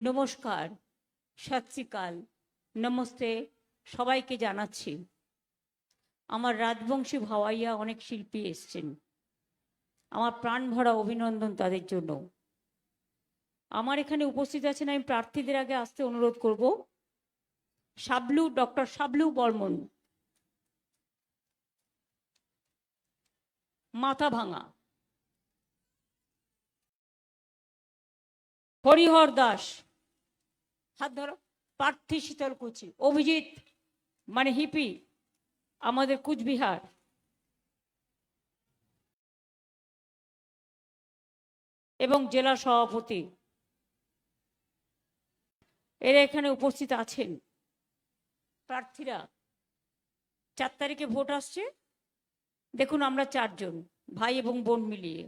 নমস্কার, সত শ্রী আকাল, নমস্তে সবাইকে জানাচ্ছি। আমার রাজবংশী ভাওয়াইয়া অনেক শিল্পী এসছেন, আমার প্রাণ ভরা অভিনন্দন তাদের জন্য। আমার এখানে উপস্থিত আছেন, আমি প্রার্থীদের আগে আসতে অনুরোধ করব। শাবলু, ডক্টর শাবলু বর্মন, মাথাভাঙা। হরিহর দাস, হাত ধরো। প্রার্থী শীতলকুচি। অভিজিৎ মানে হিপি, আমাদের কুচবিহার। এবং জেলা সভাপতি, এরা এখানে উপস্থিত আছেন। প্রার্থীরা 4 তারিখে ভোট আসছে। দেখুন, আমরা 4 জন ভাই এবং বোন মিলিয়ে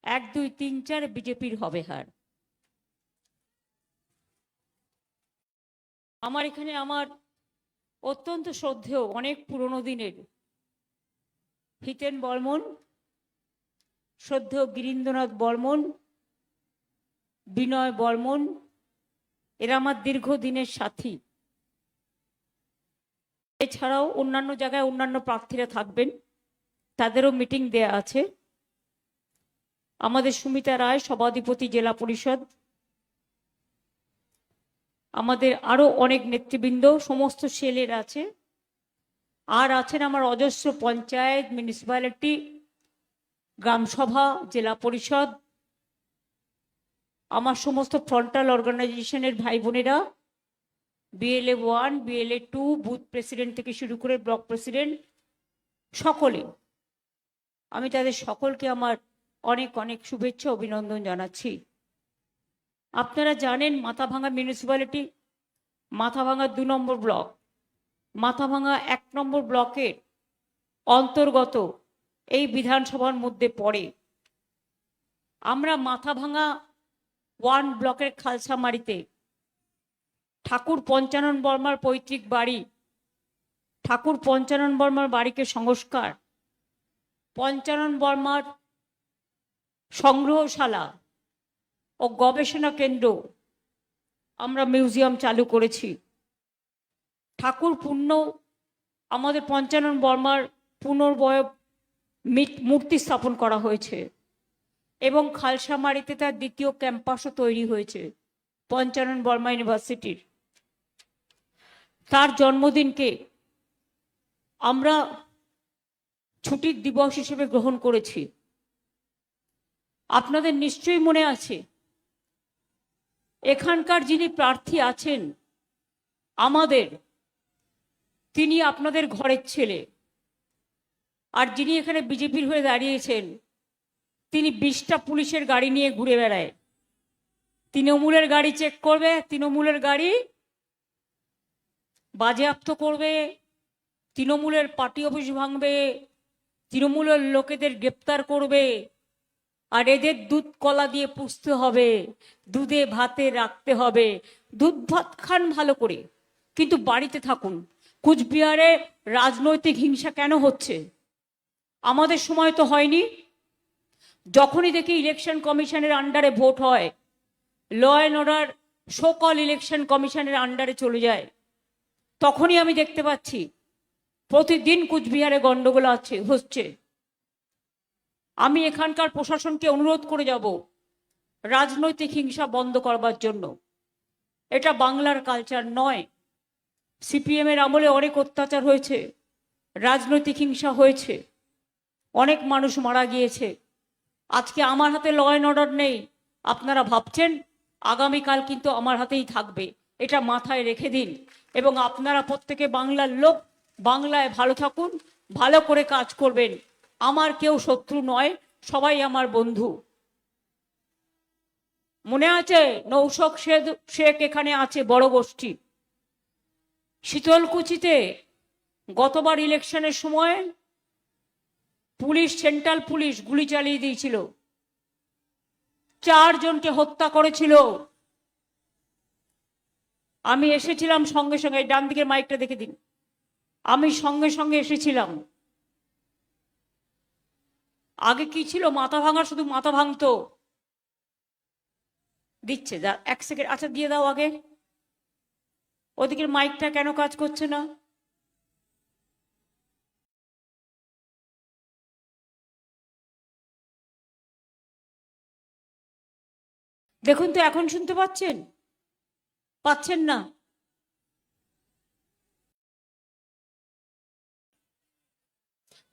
1, 2, 3, 4 বিজেপির হবে হার। আমার এখানে আমার অত্যন্ত শ্রদ্ধেয় অনেক পুরনো দিনের হিতেন বর্মন, শ্রদ্ধেয় গিরীন্দ্রনাথ বর্মন, বিনয় বর্মন, এরা আমার দীর্ঘদিনের সাথী। এছাড়াও অন্যান্য জায়গায় অন্যান্য প্রার্থীরা থাকবেন, তাদেরও মিটিং দেয়া আছে। আমাদের সুমিতা রায়, সভাধিপতি জেলা পরিষদ, আমাদের আরো অনেক নেতৃবৃন্দ, সমস্ত সেলের আছে। আর আছেন আমার অজস্র পঞ্চায়েত, মিউনিসিপ্যালিটি, গ্রামসভা, জেলা পরিষদ, আমার সমস্ত ফ্রন্টাল অর্গানাইজেশনের ভাই বোনেরা, BLA 1, BLA 2, বুথ প্রেসিডেন্ট থেকে শুরু করে ব্লক প্রেসিডেন্ট, সকলে। আমি তাদের সকলকে আমার অনেক অনেক শুভেচ্ছা অভিনন্দন জানাচ্ছি। আপনারা জানেন, মাথাভাঙা মিউনিসিপ্যালিটি, মাথাভাঙা 2 নম্বর ব্লক, মাথাভাঙা 1 নম্বর ব্লকের অন্তর্গত এই বিধানসভার মধ্যে পড়ে। আমরা মাথাভাঙা 1 ব্লকের খালসামারিতে ঠাকুর পঞ্চানন বর্মার পৈতৃক বাড়ি, ঠাকুর পঞ্চানন বর্মার বাড়িকে সংস্কার, পঞ্চানন বর্মার সংগ্রহশালা ও গবেষণা কেন্দ্র, আমরা মিউজিয়াম চালু করেছি। ঠাকুর আমাদের পঞ্চানন বর্মার পুনর্বয় মূর্তি স্থাপন করা হয়েছে এবং খালসামারিতে তার দ্বিতীয় ক্যাম্পাসও তৈরি হয়েছে পঞ্চানন বর্মা ইউনিভার্সিটির। তার জন্মদিনকে আমরা ছুটির দিবস হিসেবে গ্রহণ করেছি। আপনাদের নিশ্চয়ই মনে আছে, এখানকার যিনি প্রার্থী আছেন আমাদের, তিনি আপনাদের ঘরের ছেলে। আর যিনি এখানে বিজেপির হয়ে দাঁড়িয়েছেন, তিনি 20টা পুলিশের গাড়ি নিয়ে ঘুরে বেড়ায়। তৃণমূলের গাড়ি চেক করবে, তৃণমূলের গাড়ি বাজেয়াপ্ত করবে, তৃণমূলের পার্টি অফিস ভাঙবে, তৃণমূলের লোকেদের গ্রেপ্তার করবে। আর এদের দুধ কলা দিয়ে পুষতে হবে, দুধে ভাতে রাখতে হবে। দুধ ভাত খান ভালো করে, কিন্তু বাড়িতে থাকুন। কুচবিহারে রাজনৈতিক হিংসা কেন হচ্ছে? আমাদের সময় তো হয়নি। যখনই দেখি ইলেকশন কমিশনের আন্ডারে ভোট হয়, ল অ্যান্ড অর্ডার সকল ইলেকশন কমিশনের আন্ডারে চলে যায়, তখনই আমি দেখতে পাচ্ছি প্রতিদিন কুচবিহারে গন্ডগোল হচ্ছে। আমি এখানকার প্রশাসনকে অনুরোধ করে যাব রাজনৈতিক হিংসা বন্ধ করবার জন্য। এটা বাংলার কালচার নয়। CPM এর আমলে অনেক অত্যাচার হয়েছে, রাজনৈতিক হিংসা হয়েছে, অনেক মানুষ মারা গিয়েছে। আজকে আমার হাতে ল অ্যান্ড অর্ডার নেই, আপনারা ভাবছেন আগামীকাল কিন্তু আমার হাতেই থাকবে। এটা মাথায় রেখে দিন। এবং আপনারা প্রত্যেকে বাংলার লোক, বাংলায় ভালো থাকুন, ভালো করে কাজ করবেন। আমার কেউ শত্রু নয়, সবাই আমার বন্ধু। মনে আছে নৌশক শেখ এখানে আছে, বড় গোষ্ঠী। শীতলকুচিতে গতবার ইলেকশনের সময় পুলিশ, সেন্ট্রাল পুলিশ গুলি চালিয়ে দিয়েছিল, 4 জনকে হত্যা করেছিল। আমি এসেছিলাম সঙ্গে সঙ্গে, ডান দিকের মাইকটা দেখে দিন, আমি সঙ্গে সঙ্গে এসেছিলাম। আগে কি ছিল? মাথা ভাঙার শুধু মাথা ভাঙতো, দিচ্ছে, যা 1 সেকেন্ড। আচ্ছা দিয়ে দাও আগে। ওদিকের মাইকটা কেন কাজ করছে না? দেখুন তো এখন শুনতে পাচ্ছেন? পাচ্ছেন না?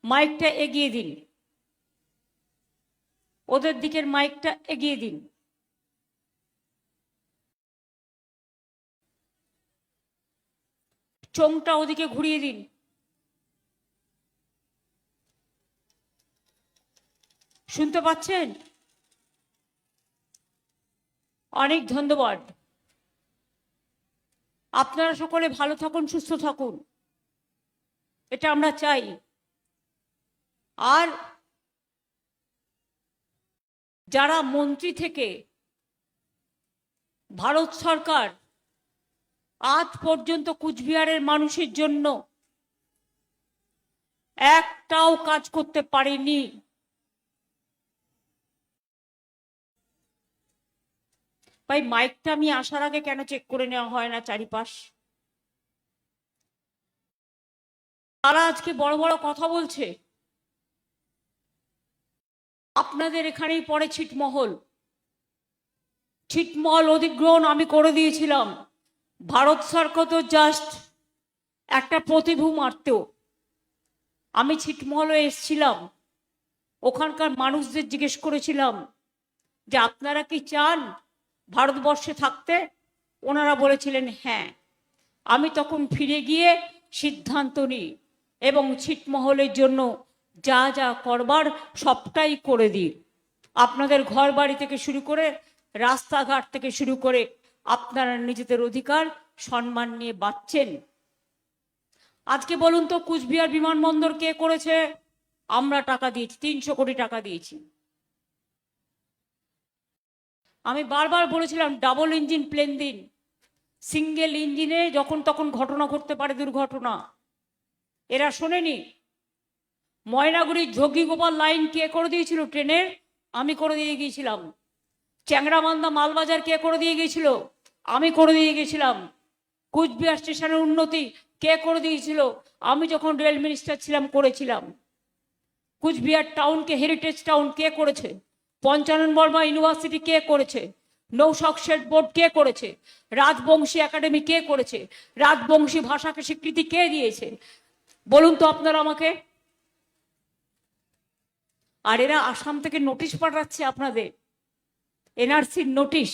মাইকটা এগিয়ে দিন, ওদের দিকের মাইকটা এগিয়ে দিন। চোঙটা ওদিকে ঘুরিয়ে দিন। শুনতে পাচ্ছেন? অনেক ধন্যবাদ। আপনারা সকলে ভালো থাকুন, সুস্থ থাকুন, এটা আমরা চাই। আর যারা মন্ত্রী থেকে ভারত সরকার আজ পর্যন্ত কুচবিহারের মানুষের জন্য একটাও কাজ করতে পারেনি, ভাই মাইকটা আমি আসার আগে কেন চেক করে নেওয়া হয় না চারিপাশ? তারা আজকে বড় বড় কথা বলছে। আপনাদের এখানেই পড়ে ছিটমহল। ছিটমহল অধিগ্রহণ আমি করে দিয়েছিলাম। ভারত সরকার তো জাস্ট একটা প্রতিভূ মারত। আমি ছিটমহলে এসেছিলাম, ওখানকার মানুষদের জিজ্ঞেস করেছিলাম যে আপনারা কি চান ভারতবর্ষে থাকতে? ওনারা বলেছিলেন হ্যাঁ। আমি তখন ফিরে গিয়ে সিদ্ধান্ত নিই এবং ছিটমহলের জন্য যা যা করবার সবটাই করে দিই। আপনাদের ঘর বাড়ি থেকে শুরু করে রাস্তাঘাট থেকে শুরু করে আপনারা নিজেদের অধিকার সম্মান নিয়ে বাঁচছেন। আজকে বলুন তো কুচবিহার বিমানবন্দর কে করেছে? আমরা টাকা দিয়েছি, 300 কোটি টাকা দিয়েছি। আমি বারবার বলেছিলাম ডাবল ইঞ্জিন প্লেন দিন। সিঙ্গেল ইঞ্জিনে যখন তখন ঘটনা ঘটতে পারে, দুর্ঘটনা। এরা শোনেনি। ময়নাগুড়ির যোগীগোপাল লাইন কে করে দিয়েছিল ট্রেনের? আমি করে দিয়ে গিয়েছিলাম। চ্যাংরাবান্ধা মালবাজার কে করে দিয়ে গিয়েছিল? আমি করে দিয়ে গেছিলাম। কুচবিহার স্টেশনের উন্নতি কে করে দিয়েছিল? আমি যখন রেল মিনিস্টার ছিলাম করেছিলাম। কুচবিহার টাউনকে হেরিটেজ টাউন কে করেছে? পঞ্চানন বর্মা ইউনিভার্সিটি কে করেছে? নৌশক শেড বোর্ড কে করেছে? রাজবংশী একাডেমি কে করেছে? রাজবংশী ভাষাকে স্বীকৃতি কে দিয়েছে? বলুন তো আপনারা আমাকে। আর এরা আসাম থেকে নোটিশ পাঠাচ্ছে আপনাদের, এনআরসির নোটিশ।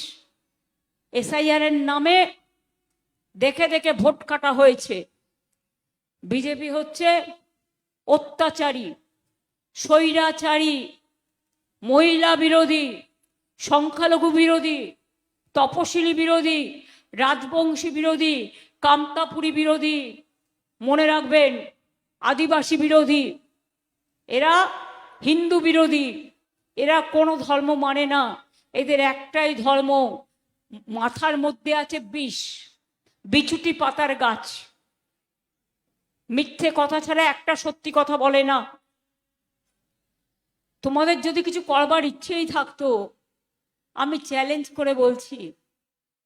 এসআইআর এর নামে দেখে দেখে ভোট কাটা হয়েছে। বিজেপি হচ্ছে অত্যাচারী, স্বৈরাচারী, মহিলা বিরোধী, সংখ্যালঘু বিরোধী, তপশিলি বিরোধী, রাজবংশী বিরোধী, কামতাপুরী বিরোধী, মনে রাখবেন আদিবাসী বিরোধী, এরা হিন্দু বিরোধী। এরা কোনো ধর্ম মানে না, এদের একটাই ধর্ম। মাথার মধ্যে আছে বিষ, বিছুটি পাতার গাছ। মিথ্যে কথা ছাড়া একটা সত্যি কথা বলে না। তোমাদের যদি কিছু করবার ইচ্ছেই থাকতো, আমি চ্যালেঞ্জ করে বলছি,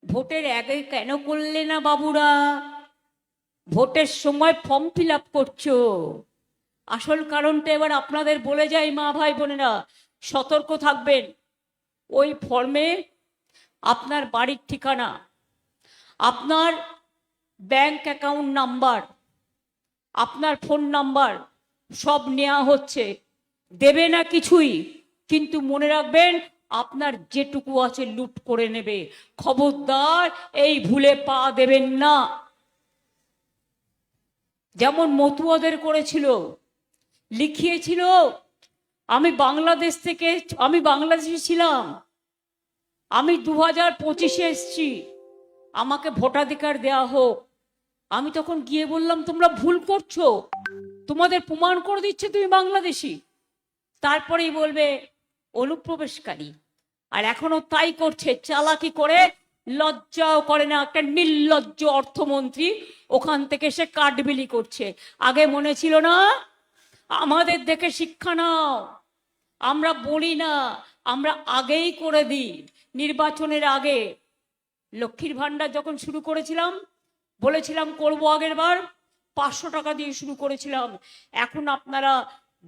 ভোটের আগে কেন করলে না বাবুরা? ভোটের সময় ফর্ম ফিল আপ করছো। আসল কারণটা এবার আপনাদের বলে যাই, মা ভাই বোনেরা সতর্ক থাকবেন। ওই ফর্মে আপনার বাড়ির ঠিকানা, আপনার ব্যাংক অ্যাকাউন্ট নাম্বার, আপনার ফোন নাম্বার সব নেওয়া হচ্ছে। দেবে না কিছুই, কিন্তু মনে রাখবেন আপনার যেটুকু আছে লুট করে নেবে। খবরদার এই ভুলে পা দেবেন না। যেমন মতুয়াদের করেছিল, লিখিয়েছিল আমি বাংলাদেশ থেকে, আমি বাংলাদেশে ছিলাম, আমি 2025-এ এসছি, আমাকে ভোটাধিকার দেওয়া হোক। আমি তখন গিয়ে বললাম তোমরা ভুল করছো, তোমাদের প্রমাণ করে দিচ্ছে তুমি বাংলাদেশি। তারপরেই বলবে অনুপ্রবেশকারী। আর এখনো তাই করছে, চালাকি করে, লজ্জাও করে না। একটা নির্লজ্জ অর্থমন্ত্রী ওখান থেকে সে কাঠবিলি করছে। আগে মনে ছিল না? আমাদের দেখে শিক্ষা নাও, আমরা বলি না, আমরা আগেই করে দিই। নির্বাচনের আগে লক্ষ্মীর ভান্ডার যখন শুরু করেছিলাম, বলেছিলাম করবো আগের বার 500 টাকা দিয়ে শুরু করেছিলাম, এখন আপনারা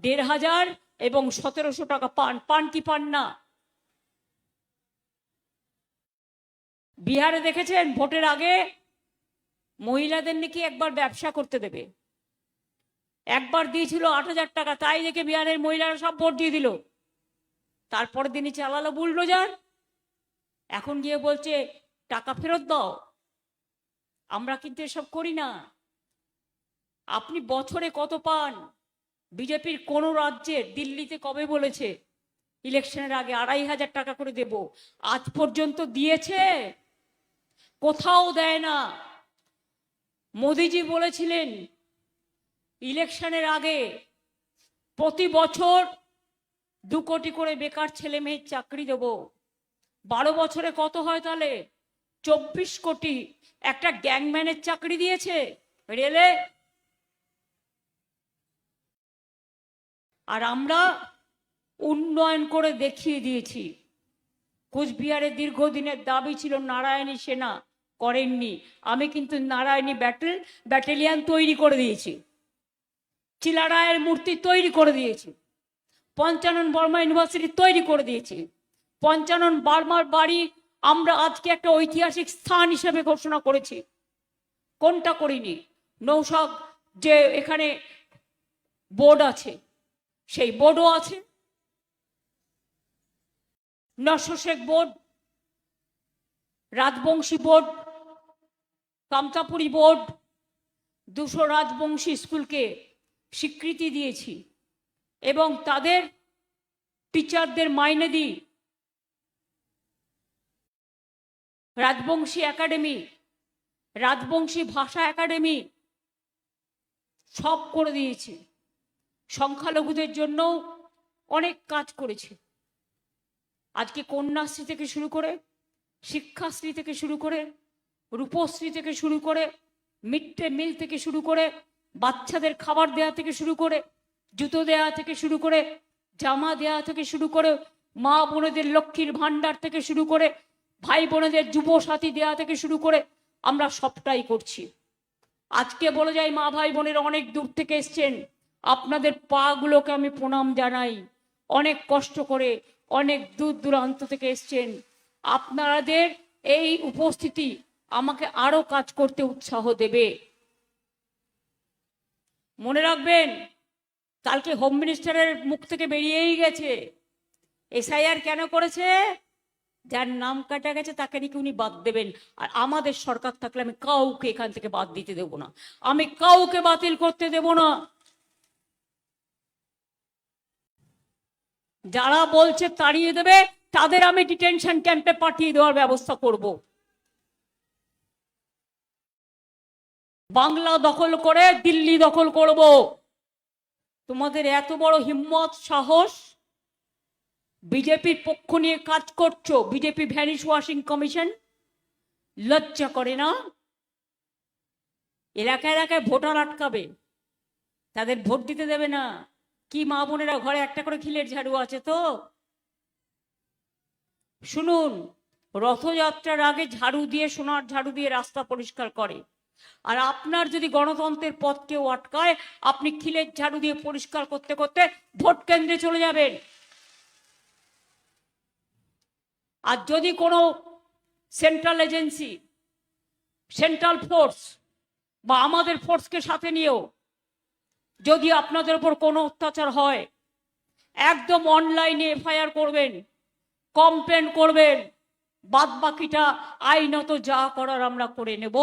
1500 এবং 1700 টাকা পান কি পান না? বিহারে দেখেছেন ভোটের আগে মহিলাদের নাকি একবার ব্যবসা করতে দেবে, একবার দিয়েছিল 8000 টাকা, তাই দেখে বিহারের মহিলারা সব ভোট দিয়ে দিল। তারপরের দিনই চালালো বুলডোজার, এখন গিয়ে বলছে টাকা ফেরত দাও। আমরা কিন্তু এসব করি না। আপনি বছরে কত পান? বিজেপির কোন রাজ্যের, দিল্লিতে কবে বলেছে ইলেকশনের আগে 2500 টাকা করে দেব? আজ পর্যন্ত দিয়েছে? কোথাও দেয় না। মোদিজি বলেছিলেন ইলেকশনের আগে প্রতি বছর 2 কোটি করে বেকার ছেলে মেয়ের চাকরি দেব। 12 বছরে কত হয় তাহলে? 24 কোটি। একটা গ্যাংম্যানের চাকরি দিয়েছে রেলে। আর আমরা উন্নয়ন করে দেখিয়ে দিয়েছি। কোচবিহারের দীর্ঘদিনের দাবি ছিল নারায়ণী সেনা, করেননি। আমি কিন্তু নারায়ণী ব্যাটালিয়ান তৈরি করে দিয়েছি, চিলারায়ের মূর্তি তৈরি করে দিয়েছি, পঞ্চানন বর্মা ইউনিভার্সিটি তৈরি করে দিয়েছি। পঞ্চানন বর্মার বাড়ি আমরা আজকে একটা ঐতিহাসিক স্থান হিসেবে ঘোষণা করেছি। কোনটা করিনি? নৌশাদ যে এখানে বোর্ড আছে, সেই বোর্ডও আছে। নশো board, Rajbanshi board, Kamtapuri board, 200 Rajbanshi স্কুলকে স্বীকৃতি দিয়েছি এবং তাদের টিচারদের মাইনে দিই। রাজবংশী একাডেমি, রাজবংশী ভাষা একাডেমি সব করে দিয়েছি। সংখ্যালঘুদের জন্য অনেক কাজ করেছে। আজকে কন্যাশ্রী থেকে শুরু করে, শিক্ষাশ্রী থেকে শুরু করে, রূপশ্রী থেকে শুরু করে, মিড ডে মিল থেকে শুরু করে, বাচ্চাদের খাবার দেয়া থেকে শুরু করে, জুতো দেয়া থেকে শুরু করে, জামা দেয়া থেকে শুরু করে, মা বোনেদের লক্ষ্মীর ভান্ডার থেকে শুরু করে, ভাই বোনেদের যুব সাথী দেয়া থেকে শুরু করে আমরা সবটাই করছি। আজকে বলে যাই, মা ভাই বোনের অনেক দূর থেকে এসছেন, আপনাদের পা গুলোকে আমি প্রণাম জানাই। অনেক কষ্ট করে, অনেক দূর দূরান্ত থেকে এসছেন। আপনাদের এই উপস্থিতি আমাকে আরো কাজ করতে উৎসাহ দেবে। মনে রাখবেন, কালকে হোম মিনিস্টারের মুখ থেকে বেরিয়েই গেছে, এসআইআর কেন করেছে? যার নাম কাটা গেছে তাকে নাকি উনি বাদ দেবেন। আর আমাদের সরকার থাকলে আমি কাউকে এখান থেকে বাদ দিতে দেব না, আমি কাউকে বাতিল করতে দেব না। যারা বলছে তাড়িয়ে দেবে, তাদের আমি ডিটেনশন ক্যাম্পে পাঠিয়ে দেওয়ার ব্যবস্থা করব। বাংলা দখল করে দিল্লি দখল করব। তোমাদের এত বড় হিম্মত, সাহস, বিজেপির পক্ষ নিয়ে কাজ করছো, বিজেপি ভ্যানিশ ওয়াশিং কমিশন, লজ্জা করে না? এলাকায় এলাকায় ভোটার আটকাবে, তাদের ভোট দিতে দেবে না। কি মা বোনেরা ঘরে একটা করে খিলের ঝাড়ু আছে তো? শুনুন, রথযাত্রার আগে ঝাড়ু দিয়ে, সোনার ঝাড়ু দিয়ে রাস্তা পরিষ্কার করে। আর আপনার যদি গণতন্ত্রের পথ কেউ আটকায়, আপনি খিলের ঝাড়ু দিয়ে পরিষ্কার করতে করতে ভোট কেন্দ্রে চলে যাবেন। আর যদি কোনো সেন্ট্রাল এজেন্সি, সেন্ট্রাল ফোর্স বা আমাদের ফোর্সকে সাথে নিয়েও যদি আপনাদের উপর কোনো অত্যাচার হয়, একদম অনলাইনে এফআইআর করবেন, কমপ্লেন করবেন, বাদ বাকিটা আইনত যা করার আমরা করে নেব।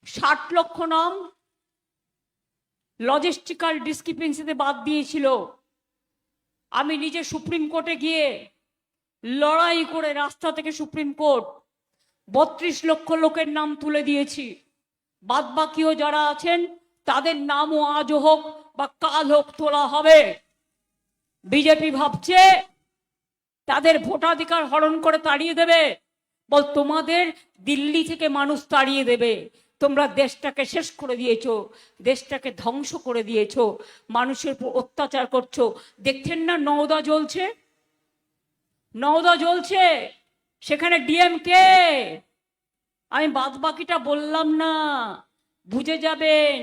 60 লক্ষ নাম লজিস্টিক্যাল ডিসক্রিপেন্সিতে বাদ দিয়েছিল। আমি নিজে সুপ্রিম কোর্টে গিয়ে লড়াই করে রাস্তা থেকে সুপ্রিম কোর্ট 32 লক্ষ লোকের নাম তুলে দিয়েছি। বাদ বাকিও যারা আছেন তাদের নামও আজও হোক বা কাল হোক তোলা হবে। বিজেপি ভাবছে তাদের ভোটাধিকার হরণ করে তাড়িয়ে দেবে। বল, তোমাদের দিল্লি থেকে মানুষ তাড়িয়ে দেবে। তোমরা দেশটাকে শেষ করে দিয়েছো, দেশটাকে ধ্বংস করে দিয়েছো, মানুষের উপর অত্যাচার করছো। দেখছেন না নওদা জ্বলছে, নওদা জ্বলছে, সেখানে ডিএমকে। আমি বাদ বাকিটা বললাম না, বুঝে যাবেন।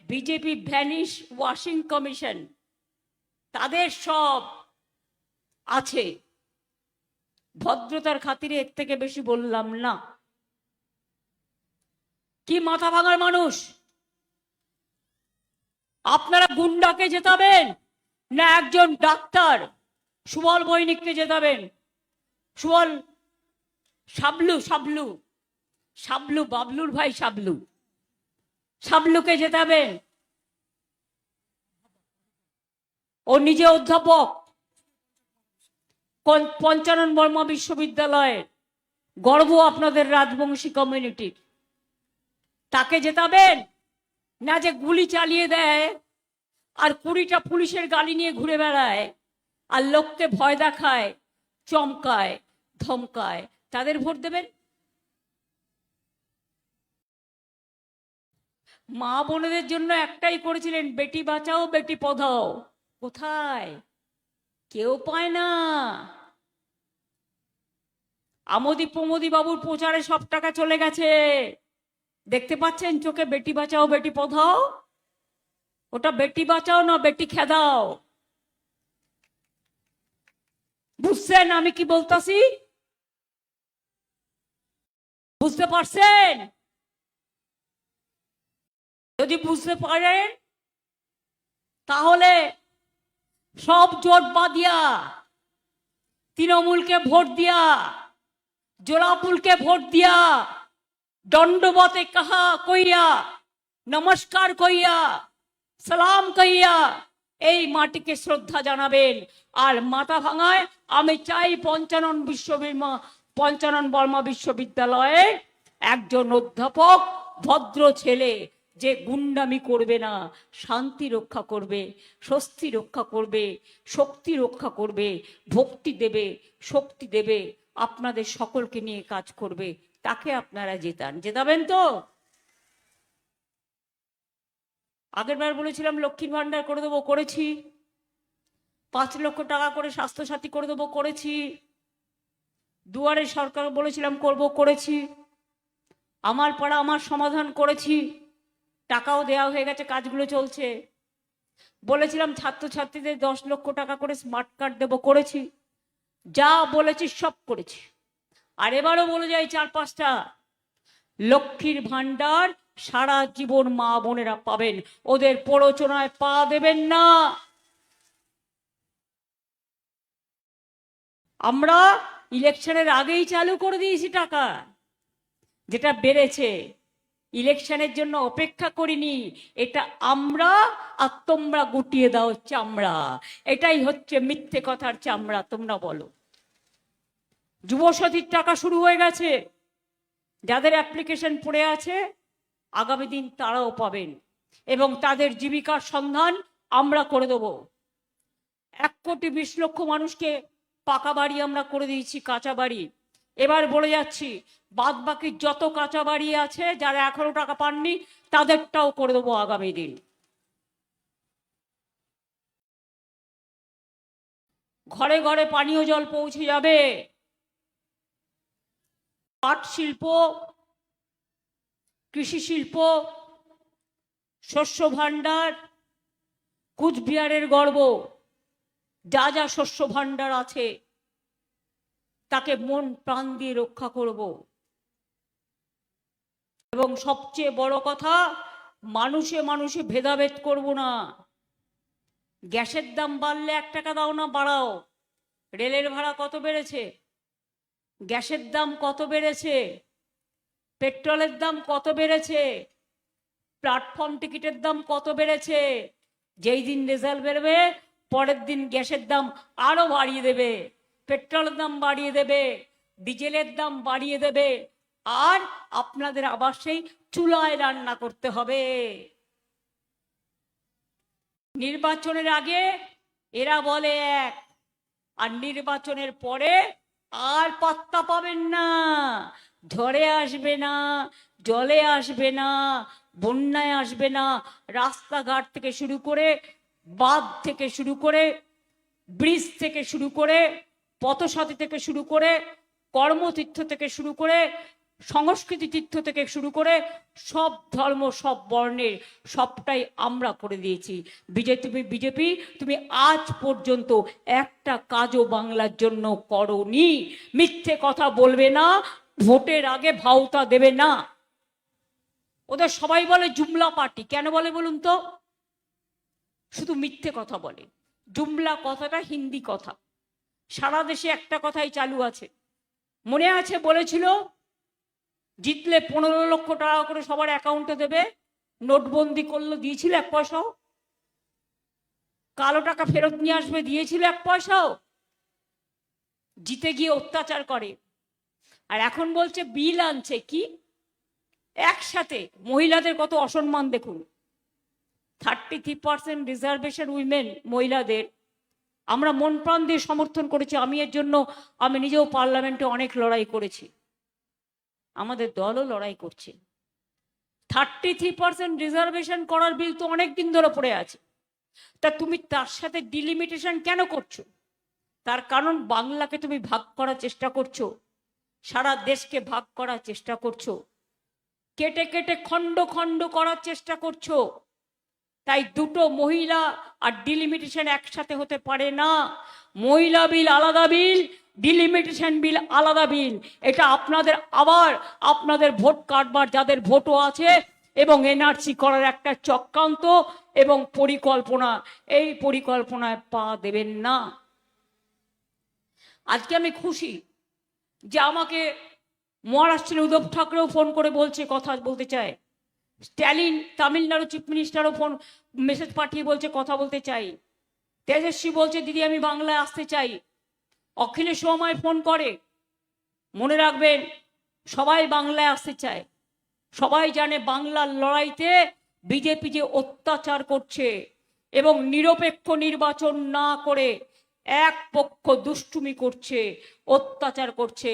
বিজেপি ভ্যানিশ ওয়াশিং কমিশন, তাদের সব আছে। ভদ্রতার খাতিরে এর থেকে বেশি বললাম না। কি মাথা ভাঙার মানুষ! আপনারা গুন্ডাকে জেতাবেন না একজন ডাক্তার সুবল বৈনিককে জেতাবেন? সুবল, শাবলু শাবলু শাবলু, বাবলুর ভাই শাবলু, শাবলুকে জেতাবেন? ও নিজে অধ্যাপক, পঞ্চানন বর্মা বিশ্ববিদ্যালয়ের, গর্ব আপনাদের রাজবংশী কমিউনিটির। তাকে জেতাবেন? না যে গুলি চালিয়ে দেয় আর 20টা পুলিশের গাড়ি নিয়ে ঘুরে বেড়ায় আর লোককে ভয় দেখায়, চমকায়, ধমকায়, তাদের ভোট দেবেন? মা বোনেদের জন্য একটাই করেছিলেন, বেটি বাঁচাও বেটি পড়াও। কোথায়? কেউ পায় না। আমোদি প্রমোদি বাবুর প্রচারে সব টাকা চলে গেছে, দেখতে পাচ্ছেন চোখে। বেটি বাঁচাও বেটি পড়াও, ওটা বেটি বাঁচাও না, বেটি খেদাও। বুঝছেন আমি কি বলতাছি? বুঝতে পারছেন? যদি বুঝতে পারেন তাহলে সব জোট বাঁধিয়া, তৃণমূলকে ভোট দিয়া, জোড়াফুলকে ভোট দিয়া, দণ্ডবতে কাহা কইয়া, নমস্কার কইয়া, সালাম কইয়া এই মাটিকে শ্রদ্ধা জানাবেন। আর মাথা ভাঙায় আমি চাই পঞ্চানন বর্মা বিশ্ববিদ্যালয়ে একজন অধ্যাপক, ভদ্র ছেলে, যে গুন্ডামি করবে না, শান্তি রক্ষা করবে, স্বস্তি রক্ষা করবে, শক্তি রক্ষা করবে, ভক্তি দেবে, শক্তি দেবে, আপনাদের সকলকে নিয়ে কাজ করবে, তাকে আপনারা জেতাবেন তো? আগের বার বলেছিলাম লক্ষ্মীর ভান্ডার করে দেবো, করেছি। 5 লক্ষ টাকা করে স্বাস্থ্যসাথী করে দেবো, করেছি। দুয়ারে সরকার বলেছিলাম করব, করেছি। আমার পাড়া আমার সমাধান করেছি, টাকাও দেওয়া হয়ে গেছে, কাজগুলো চলছে। বলেছিলাম ছাত্রছাত্রীদের 10 লক্ষ টাকা করে স্মার্ট কার্ড দেবো, করেছি। যা বলেছি সব করেছি। আর এবারও বলে যাই 4-5টা, লক্ষ্মীর ভান্ডার সারা জীবন মা বোনেরা পাবেন, ওদের প্ররোচনায় পা দেবেন না। আমরা ইলেকশনের আগেই চালু করে দিয়েছি টাকা, যেটা বেড়েছে। ইলেকশনের জন্য অপেক্ষা করিনি, এটা আমরা আর তোমরা গুটিয়ে দাও চামড়া। এটাই হচ্ছে মিথ্যে কথার চামড়া। তোমরা বলো। যুবসাথীর টাকা শুরু হয়ে গেছে, যাদের অ্যাপ্লিকেশন পড়ে আছে আগামী দিন তারাও পাবেন, এবং তাদের জীবিকার সন্ধান আমরা করে দেব। 1,20,00,000 মানুষকে পাকা বাড়ি আমরা করে দিয়েছি, কাঁচা বাড়ি। এবার বলে যাচ্ছি, বাদ বাকি যত কাঁচা বাড়ি আছে, যারা এখনো টাকা পাননি, তাদেরটাও করে দেবো আগামী দিন। ঘরে ঘরে পানীয় জল পৌঁছে যাবে। পাট শিল্প, কৃষি শিল্প, শস্য ভাণ্ডার, কুচবিহারের গর্ব, যা যা শস্য ভাণ্ডার আছে তাকে মন প্রাণ দিয়ে রক্ষা করব। এবং সবচেয়ে বড় কথা, মানুষে মানুষে ভেদাভেদ করব না। গ্যাসের দাম বাড়লে 1 টাকা দাও না, বাড়াও। রেলের ভাড়া কত বেড়েছে, গ্যাসের দাম কত বেড়েছে, পেট্রোলের দাম কত বেড়েছে, প্ল্যাটফর্ম টিকিটের দাম কত বেড়েছে। যেই দিন রেজাল্ট বেরোবে, পরের দিন গ্যাসের দাম আরো বাড়িয়ে দেবে, পেট্রোলের দাম বাড়িয়ে দেবে, ডিজেলের দাম বাড়িয়ে দেবে, আর আপনাদের আবার সেই চুলায় রান্না করতে হবে। নির্বাচনের আগে এরা বলে এক, আর নির্বাচনের পরে আর পাত্তা পাবেন না। ঝড়ে আসবে না, জলে আসবে না, বন্যায় আসবে না, রাস্তাঘাট থেকে শুরু করে, বাঁধ থেকে শুরু করে, ব্রিজ থেকে শুরু করে, পথসাথী থেকে শুরু করে, কর্মতীর্থ থেকে শুরু করে, সংস্কৃতি তীর্থ থেকে শুরু করে সব ধর্ম, সব বর্ণের সবটাই আমরা করে দিয়েছি। বিজেপি তুমি আজ পর্যন্ত একটা কাজও বাংলার জন্য করোনি। মিথ্যে কথা বলবে না, ভোটের আগে ভাওতা দেবে না। ওদের সবাই বলে জুমলা পার্টি। কেন বলে বলুন তো? শুধু মিথ্যে কথা বলে। জুমলা কথাটা হিন্দি কথা, সারা দেশে একটা কথাই চালু আছে। মনে আছে বলেছিল জিতলে 15 লক্ষ টাকা করে সবার অ্যাকাউন্টে দেবে, নোটবন্দি করলো, দিয়েছিল 1 পয়সাও? কালো টাকা ফেরত নিয়ে আসবে, দিয়েছিল 1 পয়সাও? জিতে গিয়ে অত্যাচার করে। আর এখন বলছে বিল আনছে। কি একসাথে মহিলাদের কত অসম্মান দেখুন। 33% রিজার্ভেশন উইমেন, মহিলাদের আমরা মন প্রাণ দিয়ে সমর্থন করেছি। আমি এর জন্য আমি নিজেও পার্লামেন্টে অনেক লড়াই করেছি, আমাদের দলও লড়াই করছে। 33% রিজার্ভেশন করার বিল তো অনেক দিন ধরে পড়ে আছে। তা তুমি তার সাথে ডিলিমিটেশন কেন করছো? তার কারণ বাংলাকে তুমি ভাগ করার চেষ্টা করছো, সারা দেশকে ভাগ করার চেষ্টা করছো, কেটে কেটে খণ্ড খণ্ড করার চেষ্টা করছো। তাই দুটো মহিলা আর ডিলিমিটেশন একসাথে হতে পারে না। মহিলা বিল আলাদা বিল, ডিলিমিটেশন বিল আলাদা বিল। এটা আপনাদের আবার আপনাদের ভোট কাটবার যাদের ভোটও আছে এবং এনআরসি করার একটা চক্রান্ত এবং পরিকল্পনা, এই পরিকল্পনায় পা দেবেন না। আজকে আমি খুশি যে আমাকে মহারাষ্ট্রের উদ্ধব ঠাকরেও ফোন করে বলছে, কথা বলতে চায়। স্ট্যালিন তামিলনাড়ু চিফ মিনিস্টারও ফোন মেসেজ পাঠিয়ে বলছে কথা বলতে চাই। তেজস্বী বলছে দিদি আমি বাংলায় আসতে চাই। অখিলেশ আমায় ফোন করে। মনে রাখবেন, সবাই বাংলায় আসতে চায়। সবাই জানে বাংলার লড়াইতে বিজেপি যে অত্যাচার করছে এবং নিরপেক্ষ নির্বাচন না করে এক পক্ষ দুষ্টুমি করছে, অত্যাচার করছে,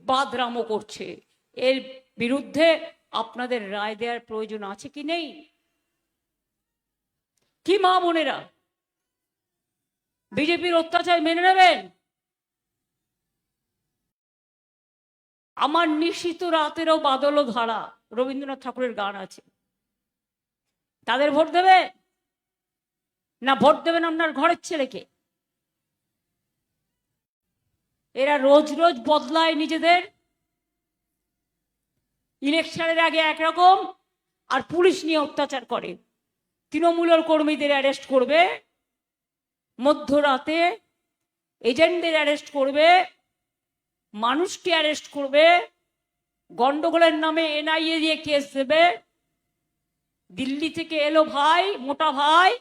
বাদরামো করছে, এর বিরুদ্ধে আপনাদের রায় দেওয়ার প্রয়োজন আছে কি নেই? কি মা বোনেরা, বিজেপির অত্যাচার মেনে নেবেন? আমার নিশীত রাতেরও বাদল ধারা, রবীন্দ্রনাথ ঠাকুরের গান আছে। তাদের ভোট দেবে না? ভোট দেবেন আপনার ঘরের ছেলেকে। এরা রোজ রোজ বদলায় নিজেদের। ইলেকশনের আগে একরকম, আর পুলিশ নিয়ে অত্যাচার করে। তৃণমূলের কর্মীদের অ্যারেস্ট করবে, মধ্যরাতে এজেন্টদের অ্যারেস্ট করবে, মানুষকে অ্যারেস্ট করবে, গন্ডগোলের নামে এনআইএ দিয়ে কেস দেবে। দিল্লি থেকে এলো ভাই, মোটা ভাই,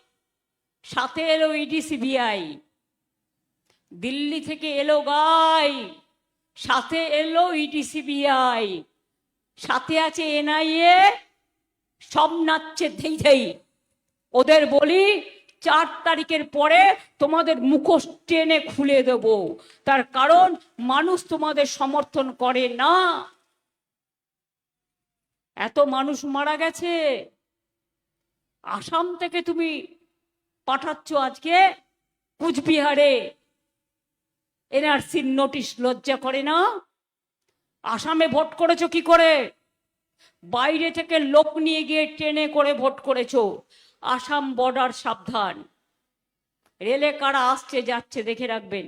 সাথে এলো ইডি সিবিআই। দিল্লি থেকে এলো গাই, সাথে এলো ইডি সিবিআই, সাথে আছে এনআইএ, সব নাচছে ধেই ধেই। ওদের বলি 4 তারিখের পরে তোমাদের মুখোশ টেনে খুলে দেব। তার কারণ মানুষ তোমাদের সমর্থন করে না। এত মানুষ মারা গেছে। আসাম থেকে তুমি পাঠাচ্ছ আজকে কুচবিহারে এনআরসির নোটিশ। লজ্জা করে না? আসামে ভোট করেছো কি করে? বাইরে থেকে লোক নিয়ে গিয়ে ট্রেনে করে ভোট করেছো। আসাম বর্ডার সাবধান, রেলে কারা আসছে যাচ্ছে দেখে রাখবেন।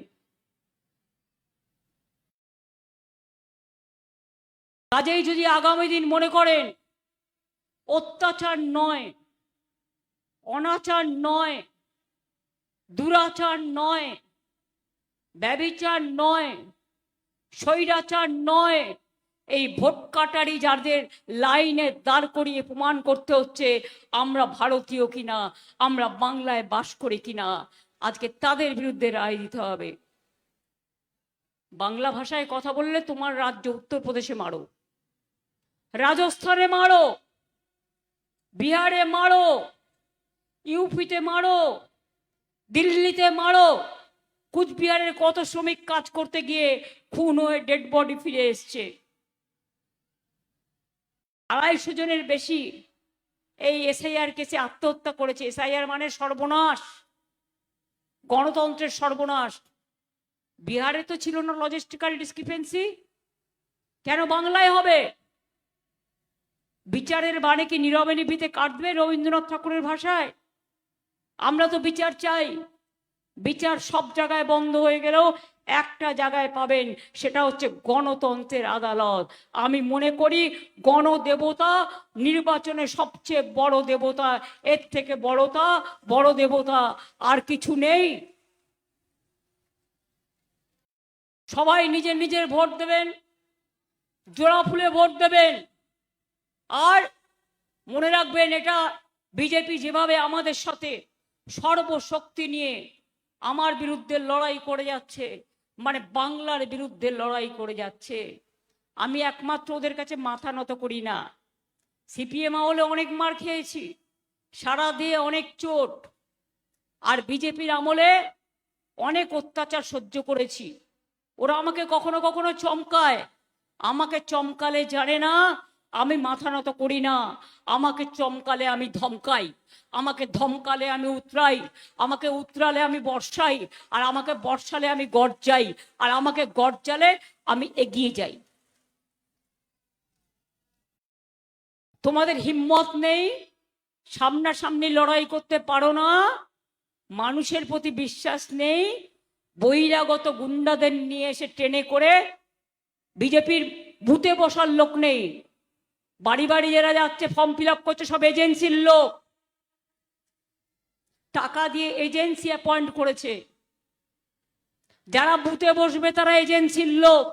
কাজেই যদি আগামী দিন মনে করেন অত্যাচার নয়, অনাচার নয়, দুরাচার নয়, ব্যভিচার নয়, স্বৈরাচার নয়, এই ভোট কাটারি যাদের লাইনে দাঁড় করিয়ে প্রমাণ করতে হচ্ছে আমরা ভারতীয় কিনা, আমরা বাংলায় বাস করি কিনা, আজকে তাদের বিরুদ্ধে রায় দিতে হবে। বাংলা ভাষায় কথা বললে তোমার রাজ্য উত্তরপ্রদেশে মারো, রাজস্থানে মারো, বিহারে মারো, ইউপিতে মারো, দিল্লিতে মারো। কুচবিহারের কত শ্রমিক কাজ করতে গিয়ে খুন হয়ে ডেড বডি ফিরে এসছে। 250 জনের বেশি এই এসআইআর কেসে আত্মহত্যা করেছে। এসআইআর মানে সর্বনাশ, গণতন্ত্রের সর্বনাশ। বিহারে তো ছিল না লজিস্টিক্যাল ডিসক্রিপেন্সি, কেন বাংলায় হবে? বিচারের বাণী কি নীরবে নিভৃতে কাটবে রবীন্দ্রনাথ ঠাকুরের ভাষায়? আমরা তো বিচার চাই। বিচার সব জায়গায় বন্ধ হয়ে গেলেও একটা জায়গায় পাবেন, সেটা হচ্ছে গণতন্ত্রের আদালত। আমি মনে করি গণদেবতা নির্বাচনে সবচেয়ে বড় দেবতা, এর থেকে বড় দেবতা আর কিছু নেই। সবাই নিজের নিজের ভোট দেবেন, জোড়া ফুলে ভোট দেবেন। আর মনে রাখবেন, এটা বিজেপি যেভাবে আমাদের সাথে সর্বশক্তি নিয়ে আমার বিরুদ্ধে লড়াই করে যাচ্ছে, মানে বাংলার বিরুদ্ধে লড়াই করে যাচ্ছে, আমি একমাত্র ওদের কাছে মাথা নত করি না। সিপিএম আমলে অনেক মার খেয়েছি, সারা দিয়ে অনেক চোট, আর বিজেপির আমলে অনেক অত্যাচার সহ্য করেছি। ওরা আমাকে কখনো কখনো চমকায়, আমাকে চমকালে জানে না আমি মাথা নত করি না। আমাকে চমকালে আমি ধমকাই, আমাকে ধমকালে আমি উতরাই, আমাকে উতরালে আমি বর্ষাই, আর আমাকে বর্ষালে আমি গর্জাই, আর আমাকে গর্জালে আমি এগিয়ে যাই। তোমাদের হিম্মত নেই, সামনাসামনি লড়াই করতে পারো না, মানুষের প্রতি বিশ্বাস নেই, বহিরাগত গুন্ডাদের নিয়ে এসে ট্রেনে করে বিজেপির বুথে বসার লোক নেই। বাড়ি বাড়ি যারা যাচ্ছে ফর্ম ফিল আপ করছে সব এজেন্সির লোক, টাকা দিয়ে এজেন্সি অ্যাপয়েন্ট করেছে। যারা বুথে বসবে তারা এজেন্সির লোক।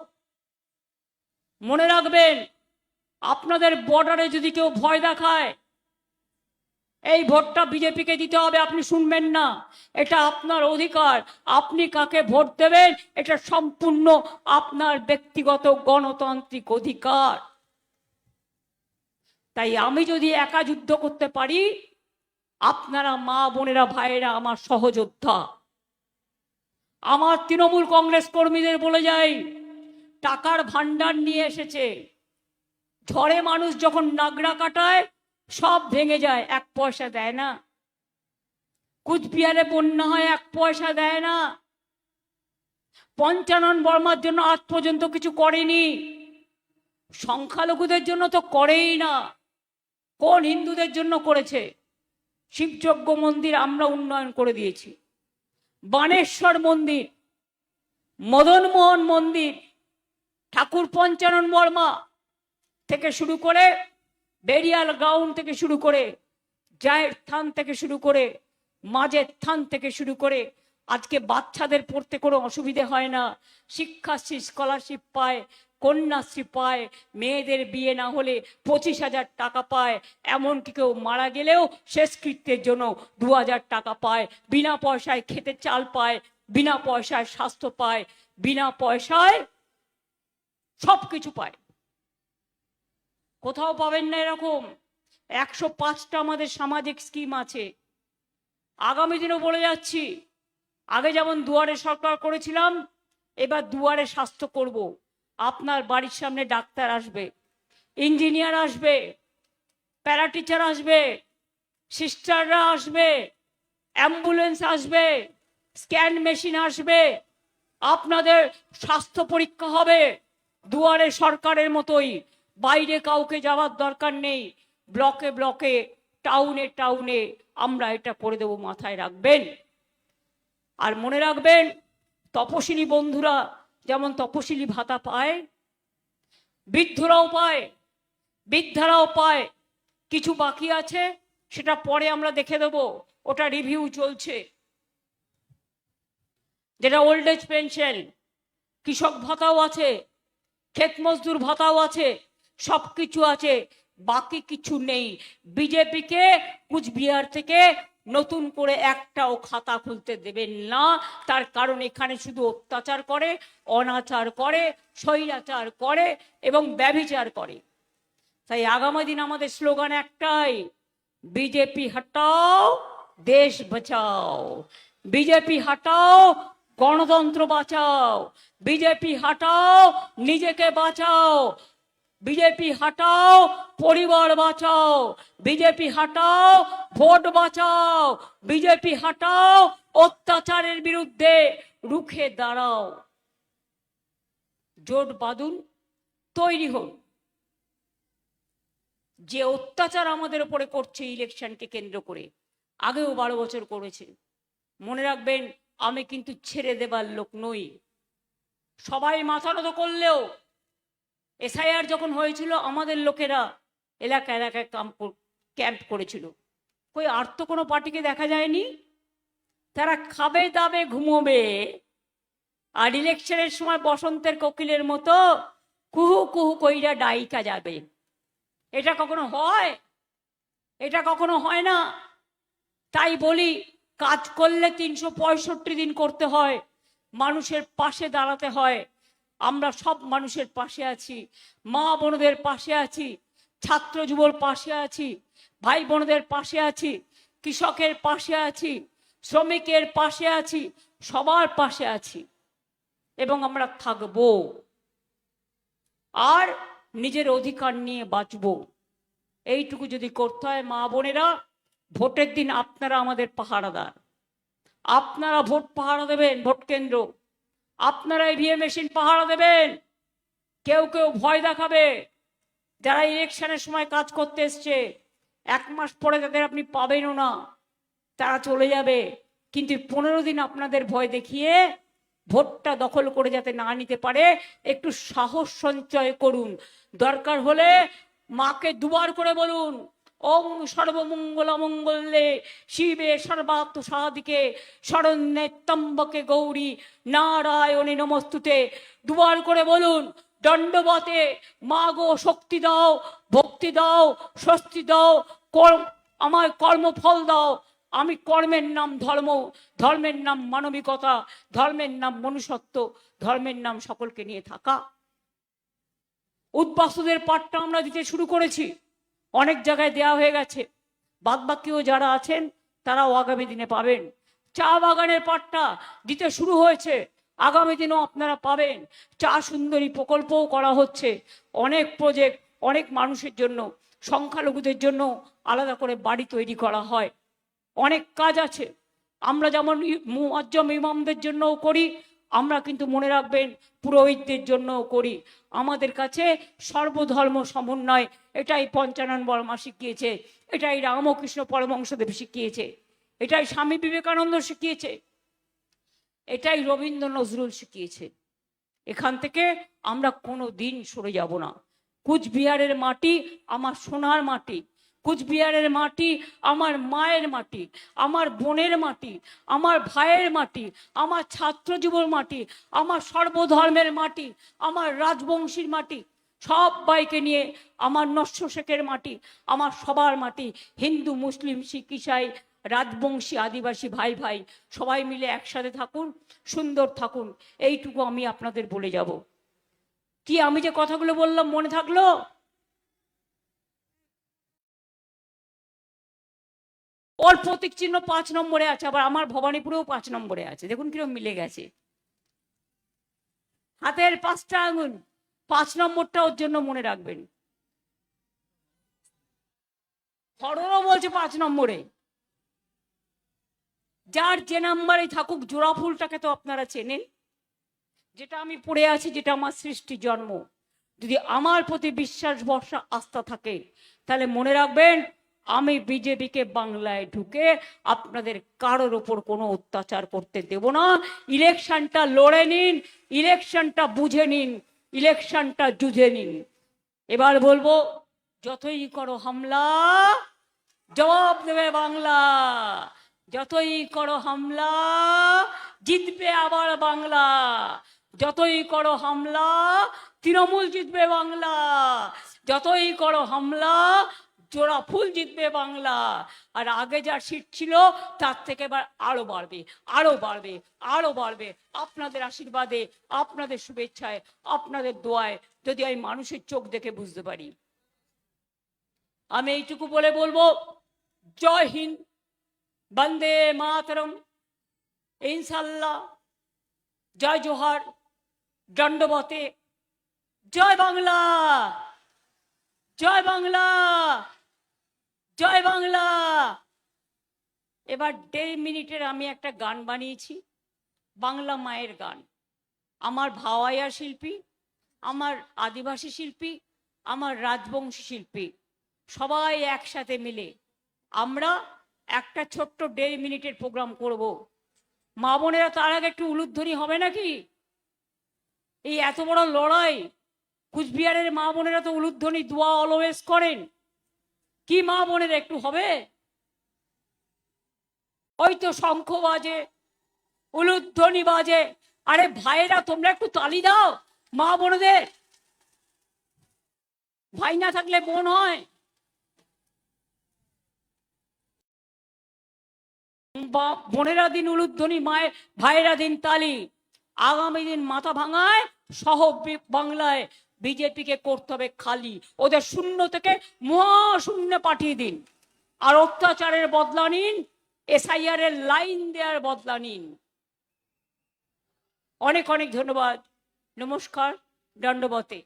মনে রাখবেন, আপনাদের বর্ডারে যদি কেউ ভয় দেখায়, এই ভোটটা বিজেপিকে দিতে হবে, আপনি শুনবেন না। এটা আপনার অধিকার, আপনি কাকে ভোট দেবেন এটা সম্পূর্ণ আপনার ব্যক্তিগত গণতান্ত্রিক অধিকার। তাই আমি যদি একা যুদ্ধ করতে পারি, আপনারা মা বোনেরা ভাইয়েরা আমার সহযোদ্ধা। আমার তৃণমূল কংগ্রেস কর্মীদের বলে যাই, টাকার ভান্ডার নিয়ে এসেছে, ঝড়ে মানুষ যখন নাগড়া কাটায় সব ভেঙে যায়, 1 পয়সা দেয় না। কুচবিহারে বন্যা হয়, 1 পয়সা দেয় না। পঞ্চানন বর্মার জন্য আজ পর্যন্ত কিছু করেনি। সংখ্যালঘুদের জন্য তো করেই না। কোন হিন্দুদের জন্য করেছে? শিবযজ্ঞ মন্দির আমরা উন্নয়ন করে দিয়েছি, বানেশ্বর মন্দির, মদনমোহন মন্দির, ঠাকুর পঞ্চানন বর্মা থেকে শুরু করে, বেরিয়াল গ্রাউন্ড থেকে শুরু করে, জায়ের থান থেকে শুরু করে, মাঝের থান থেকে শুরু করে, আজকে বাচ্চাদের পড়তে কোনো অসুবিধে হয় না। শিক্ষাশ্রী স্কলারশিপ পায়, কন্যাশ্রী পায়, মেয়েদের বিয়ে না হলে 25,000 টাকা পায়, এমনকি কেউ মারা গেলেও শেষকৃত্যের জন্য 2,000 টাকা পায়, বিনা পয়সায় খেতে চাল পায়, বিনা পয়সায় স্বাস্থ্য পায়, বিনা পয়সায় সব কিছু পায়। কোথাও পাবেন না এরকম। 105টা আমাদের সামাজিক স্কিম আছে। আগামী দিনও বলে যাচ্ছি, আগে যেমন দুয়ারে সরকার করেছিলাম, এবার দুয়ারে স্বাস্থ্য করব। আপনার বাড়ির সামনে ডাক্তার আসবে, ইঞ্জিনিয়ার আসবে, প্যারাটিচার আসবে, সিস্টাররা আসবে, অ্যাম্বুলেন্স আসবে, স্ক্যান মেশিন আসবে, আপনাদের স্বাস্থ্য পরীক্ষা হবে। দুয়ারে সরকারের মতোই, বাইরে কাউকে যাওয়ার দরকার নেই। ব্লকে ব্লকে, টাউনে টাউনে আমরা এটা করে দেবো, মাথায় রাখবেন। আর মনে রাখবেন, তপশিলি বন্ধুরা যেমন তপশিলি ভাতা পায়, বৃদ্ধরাও পায়, বৃদ্ধারাও পায়। কিছু বাকি আছে, সেটা পরে আমরা দেখে দেবো, ওটা রিভিউ চলছে। যেটা ওল্ড এজ পেনশন, কৃষক ভাতাও আছে, ক্ষেত মজদুর ভাতাও আছে, সব কিছু আছে, বাকি কিছু নেই। বিজেপিকে কুচবিহার থেকে নতুন করে একটাও খাতা খুলতে দেবেন না। তার কারণ এখানে শুধু অত্যাচার করে, অনাচার করে, স্বৈরাচার করে এবং ব্যভিচার করে। তাই আগামী দিন আমাদের স্লোগান একটাই, বিজেপি হটাও দেশ বাঁচাও, বিজেপি হটাও গণতন্ত্র বাঁচাও, বিজেপি হটাও নিজেকে বাঁচাও, বিজেপি হটাও পরিবার বাঁচাও, বিজেপি হটাও ভোট বাঁচাও, বিজেপি হটাও অত্যাচারের বিরুদ্ধে রুখে দাঁড়াও। জোট বাঁধুন, তৈরি হন। যে অত্যাচার আমাদের উপরে করছে ইলেকশনকে কেন্দ্র করে, আগেও 12 বছর করেছে, মনে রাখবেন আমি কিন্তু ছেড়ে দেবার লোক নই। সবাই মাথা নত করলেও এসআইআর যখন হয়েছিল আমাদের লোকেরা এলাকা এলাকায় ক্যাম্প করেছিল। কই আর তো কোনো পার্টিকে দেখা যায়নি। তারা খাবে দাবে ঘুমোবে, আর ইলেকশনের সময় বসন্তের কোকিলের মতো কুহু কুহু কইরা ডাইকা যাবে। এটা কখনো হয়? এটা কখনো হয় না। তাই বলি, কাজ করলে 365 দিন করতে হয়, মানুষের পাশে দাঁড়াতে হয়। আমরা সব মানুষের পাশে আছি, মা বোনদের পাশে আছি, ছাত্র যুবর পাশে আছি, ভাই বোনদের পাশে আছি, কৃষকের পাশে আছি, শ্রমিকের পাশে আছি, সবার পাশে আছি এবং আমরা থাকবো। আর নিজের অধিকার নিয়ে বাঁচব। এইটুকু যদি করতে হয়, মা বোনেরা, ভোটের দিন আপনারা আমাদের পাহারাদার। আপনারা ভোট পাহারা দেবেন, ভোট কেন্দ্র আপনারা ইভিএম মেশিন পাহারা দেবেন। কেউ কেউ ভয় দেখাবে, যারা ইলেকশনের সময় কাজ করতে এসছে 1 মাস পরে তাদের আপনি পাবেনও না, তারা চলে যাবে। কিন্তু 15 দিন আপনাদের ভয় দেখিয়ে ভোটটা দখল করে যাতে না নিতে পারে, একটু সাহস সঞ্চয় করুন। দরকার হলে মাকে দুবার করে বলুন, ওম সর্বমঙ্গল মঙ্গলে শিবে সর্বার্থ সাধিকে শরণ্যে ত্র্যম্বকে গৌরী নারায়ণী নমস্তুতে। দুবার করে বলুন, দণ্ডবতে মা গো শক্তি দাও, ভক্তি দাও, স্বস্তি দাও, আমার কর্মফল দাও। আমি কর্মের নাম ধর্ম, ধর্মের নাম মানবিকতা, ধর্মের নাম মনুষ্যত্ব, ধর্মের নাম সকলকে নিয়ে থাকা। উদ্বাস্তুদের পাঠটা আমরা দিতে শুরু করেছি, অনেক জায়গায় দেয়া হয়ে গেছে। বাদবাকিও যারা আছেন তারাও আগামী দিনে পাবেন। চা বাগানের পাঠটা দিতে শুরু হয়েছে, আগামী দিনেও আপনারা পাবেন। চা সুন্দরী প্রকল্পও করা হচ্ছে, অনেক প্রজেক্ট, অনেক মানুষের জন্য, সংখ্যালঘুদের জন্য আলাদা করে বাড়ি তৈরি করা হয়। অনেক কাজ আছে। আমরা যেমন মুআজ্জম ইমামদের জন্যও করি, আমরা কিন্তু মনে রাখবেন পুরোহিতদের জন্যও করি। আমাদের কাছে সর্বধর্ম সমন্বয়, এটাই পঞ্চানন বর্মা শিখিয়েছে, এটাই রামকৃষ্ণ পরমহংসদেব শিখিয়েছে, এটাই স্বামী বিবেকানন্দ শিখিয়েছে, এটাই রবীন্দ্র নজরুল শিখিয়েছে। এখান থেকে আমরা কোনো দিন সরে যাব না। কুচবিহারের মাটি আমার সোনার মাটি, কুচবিহারের মাটি আমার মায়ের মাটি, আমার বোনের মাটি, আমার ভাইয়ের মাটি, আমার ছাত্র যুবর মাটি, আমার সর্বধর্মের মাটি, আমার রাজবংশীর মাটি, সবাইকে নিয়ে আমার নস্য শেখের মাটি, আমার সবার মাটি। হিন্দু মুসলিম শিখ ইসাই রাজবংশী আদিবাসী ভাই ভাই সবাই মিলে একসাথে থাকুন, সুন্দর থাকুন, এইটুকু আমি আপনাদের বলে যাব। কি আমি যে কথাগুলো বললাম মনে থাকলো? ওর প্রতীক চিহ্ন 5 নম্বরে আছে, আবার আমার ভবানীপুরেও 5 নম্বরে আছে। দেখুন কিরকম মিলে গেছে। হাতের 5টা আঙুল, 5 নম্বরটা ওর জন্য মনে রাখবেন। ফরও বলছে 5 নম্বরে। যার যে নাম্বারে থাকুক, জোড়া ফুলটাকে তো আপনারা চেনেন, যেটা আমি পড়ে আছি, যেটা আমার সৃষ্টি জন্ম। যদি আমার প্রতি বিশ্বাস ভরসা আস্থা থাকে, তাহলে মনে রাখবেন আমি বিজেপিকে বাংলায় ঢুকে আপনাদের কারোর ওপর কোনো অত্যাচার করতে দেব না। ইলেকশনটা লড়ে নিন, ইলেকশনটা বুঝে নিন, ইলেকশনটা জুঝে নিন। এবার বলবো, যতই করো হামলা জবাব দেবে বাংলা, যতই করো হামলা জিতবে আবার বাংলা, যতই করো হামলা তৃণমূল জিতবে বাংলা, যতই করো হামলা জোড়া ফুল জিতবে বাংলা। আর আগে যা সিট ছিল তার থেকে এবার আরো বাড়বে, আরো বাড়বে, আরো বাড়বে। আপনাদের আশীর্বাদে, আপনাদের শুভেচ্ছায়, আপনাদের দোয়ায়, যদি আমি মানুষের চোখ দেখে বুঝতে পারি। আমি এইটুকু বলে বলবো, জয় হিন্দ, বন্দে মাতরম, ইনশাল্লাহ, জয় জোহার, দণ্ডবতে, জয় বাংলা, জয় বাংলা, জয় বাংলা। এবার 1.5 মিনিটের আমি একটা গান বানিয়েছি, বাংলা মায়ের গান। আমার ভাওয়াইয়া শিল্পী আমার আদিবাসী শিল্পী, আমার রাজবংশী শিল্পী, সবাই একসাথে মিলে আমরা একটা ছোট্ট 1.5 মিনিটের প্রোগ্রাম করব। মা বোনেরা তার আগে একটু উলুধ্বনি হবে নাকি? এই এত বড় লড়াই, কুচবিহারের মা বোনেরা তো উলুধ্বনি দোয়া অলওয়েজ করেন। কি মা বোনেরা একটু হবে? ওই তো শঙ্খ বাজে, উলুধ্বনি বাজে। আরে ভাইয়েরা তোমরা একটু তালি দাও মা বোনদের। ভাই না থাকলে বোন হয়। বোনেরা দিন উলুধ্বনি, মায়ের ভাইয়েরা দিন তালি। আগামী দিন মাথা ভাঙায় সহ বাংলায় বিজেপিকে করতে হবে খালি। ওদের শূন্য থেকে মহাশূন্য পাঠিয়ে দিন, আর অত্যাচারের বদলা নিন, এসআইআর এর লাইন দেওয়ার বদলা নিন। অনেক অনেক ধন্যবাদ। নমস্কার, দণ্ডবতে।